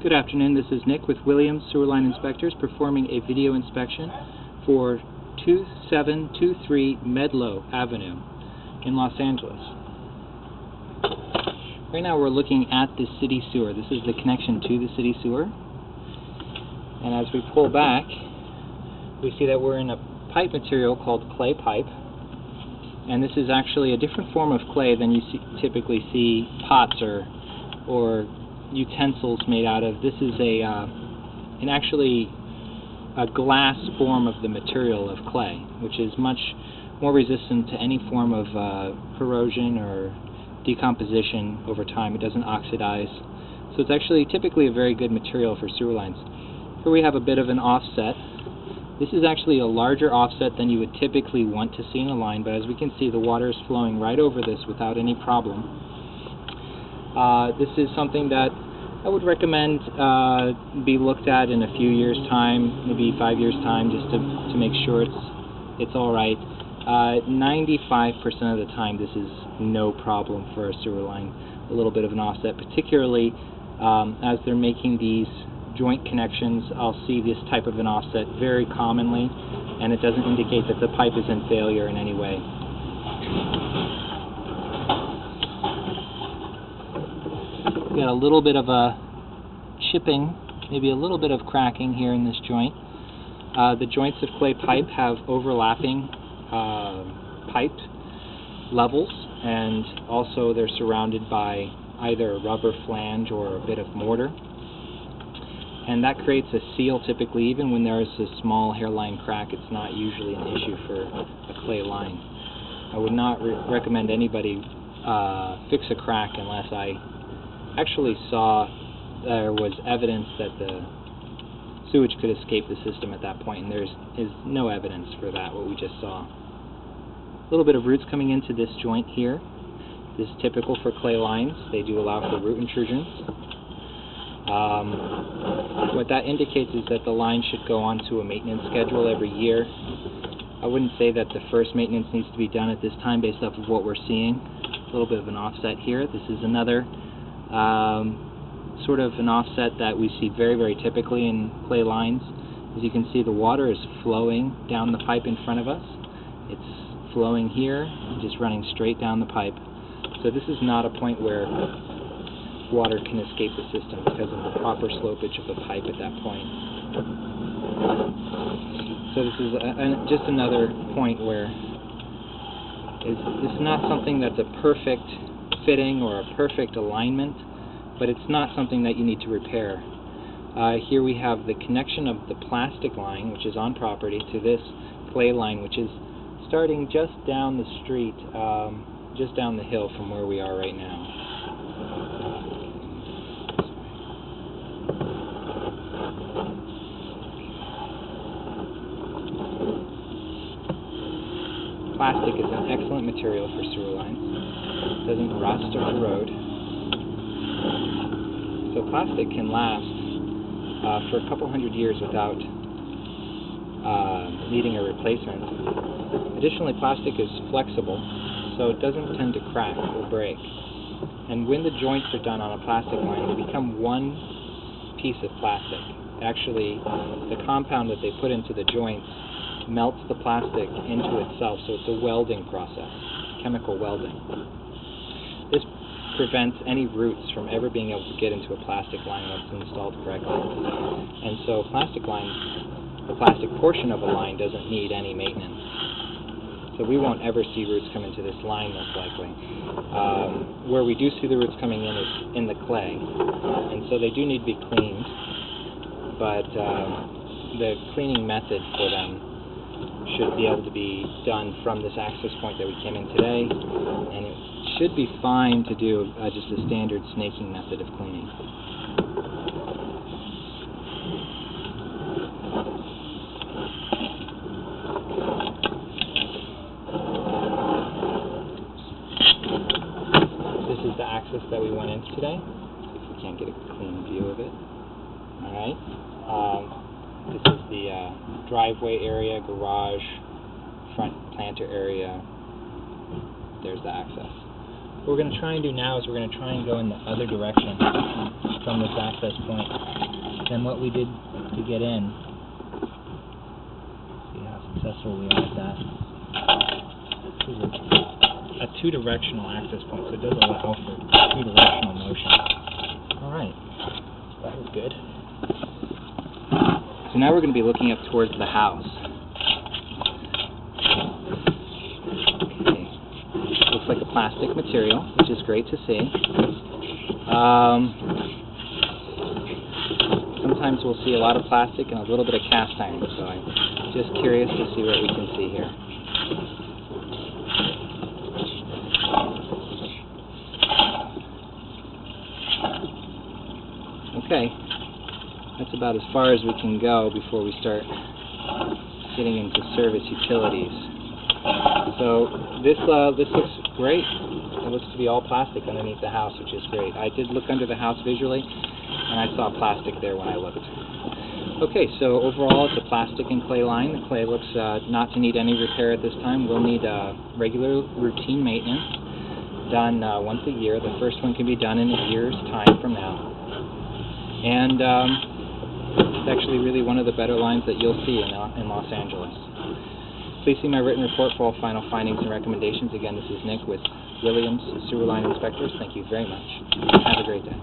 Good afternoon, this is Nick with Williams Sewer Line Inspectors performing a video inspection for 2723 Medlow Avenue in Los Angeles. Right now we're looking at the city sewer. This is the connection to the city sewer. And as we pull back, we see that we're in a pipe material called clay pipe. And this is actually a different form of clay than you typically see pots or utensils made out of. This is actually a glass form of the material of clay, which is much more resistant to any form of corrosion or decomposition over time. It doesn't oxidize. So it's actually typically a very good material for sewer lines. Here we have a bit of an offset. This is actually a larger offset than you would typically want to see in a line, but as we can see, the water is flowing right over this without any problem. This is something that I would recommend be looked at in a few years' time, maybe 5 years' time, just to make sure it's all right. 95% of the time, this is no problem for a sewer line. A little bit of an offset, particularly as they're making these joint connections. I'll see this type of an offset very commonly, and it doesn't indicate that the pipe is in failure in any way. We got a little bit of a chipping, maybe a little bit of cracking here in this joint. The joints of clay pipe have overlapping pipe levels, and also they're surrounded by either a rubber flange or a bit of mortar. And that creates a seal typically. Even when there is a small hairline crack, it's not usually an issue for a clay line. I would not recommend anybody fix a crack unless I actually saw there was evidence that the sewage could escape the system at that point, and there is no evidence for that, what we just saw. A little bit of roots coming into this joint here. This is typical for clay lines. They do allow for root intrusions. What that indicates is that the line should go onto a maintenance schedule every year. I wouldn't say that the first maintenance needs to be done at this time based off of what we're seeing. A little bit of an offset here. This is another sort of an offset that we see very, very typically in clay lines. As you can see, the water is flowing down the pipe in front of us. It's flowing here and just running straight down the pipe. So this is not a point where water can escape the system because of the proper slopage of the pipe at that point. So this is just another point where it's not something that's a perfect fitting or a perfect alignment, but it's not something that you need to repair. Here we have the connection of the plastic line, which is on property, to this clay line, which is starting just down the street, just down the hill from where we are right now. Plastic is an excellent material for sewer lines. It doesn't rust or corrode. So plastic can last for a couple hundred years without needing a replacement. Additionally, plastic is flexible, so it doesn't tend to crack or break. And when the joints are done on a plastic line, they become one piece of plastic. Actually, the compound that they put into the joints melts the plastic into itself, so it's a welding process, chemical welding. This prevents any roots from ever being able to get into a plastic line once installed correctly. And so plastic lines, the plastic portion of a line doesn't need any maintenance. So we won't ever see roots come into this line, most likely. Where we do see the roots coming in is in the clay, and so they do need to be cleaned, but the cleaning method for them should be able to be done from this access point that we came in today, and it should be fine to do just a standard snaking method of cleaning. This is the access that we went into today. See if we can't get a clean view of it. Alright. This is the driveway area, garage, front planter area. There's the access. What we're going to try and do now is we're going to try and go in the other direction from this access point than what we did to get in. See how successful we are at that. This is a two-directional access point, so it does allow for two-directional motion. Alright, that was good. So now we're going to be looking up towards the house. Okay. Looks like a plastic material, which is great to see. Sometimes we'll see a lot of plastic and a little bit of cast iron, so I'm just curious to see what we can see here. Okay, that's about as far as we can go before we start getting into service utilities. So this looks great. It looks to be all plastic underneath the house, which is great. I did look under the house visually, and I saw plastic there when I looked. Okay, so overall it's a plastic and clay line. The clay looks not to need any repair at this time. We'll need regular routine maintenance done once a year. The first one can be done in a year's time from now. And it's actually really one of the better lines that you'll see in Los Angeles. Please see my written report for all final findings and recommendations. Again, this is Nick with Williams Sewer Line Inspectors. Thank you very much. Have a great day.